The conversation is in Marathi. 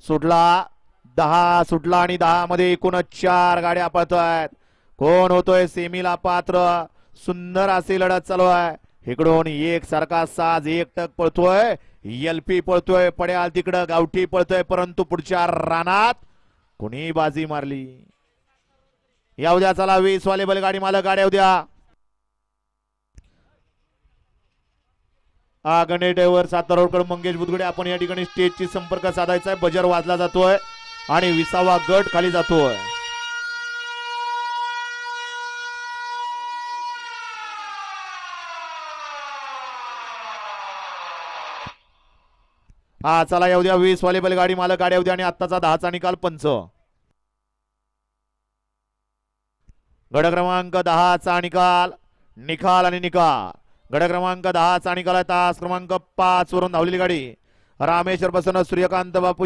सुटला 10 सुटला आणि 10 मध्ये एकूण 4 गाड्या पळतायत. कोण होतोय सेमीला पात्र? सुंदर अशी लढत चालू आहे. इकडून एक सारखा साज एकटक पळतोय. एलपी पळतोय, पड्याल तिकडं गावठी पळतोय, परंतु पुढच्या रानात कोणी बाजी मारली? या उद्या चला 20 वाले बैलगाडी मालक गाड्या उद्या. गणेश ड्रायव्हर सातारोडकर मंगेश बुधगडे आपण या ठिकाणी स्टेजची संपर्क साधायचा आहे. बजर वाजला जातोय आणि 20वा गट खाली जातोय. चला या उद्या 20 वाले बैलगाडी मालक गाड्या उद्या आणि आत्ताचा 10चा निकाल पंच. गड क्रमांक 10चा निकाल निकाल आणि निकाल. गड क्रमांक 10चा निकाल आहे. तास क्रमांक 5 वरून धावलेली गाडी रामेश्वर प्रसन्न सूर्यकांत बापू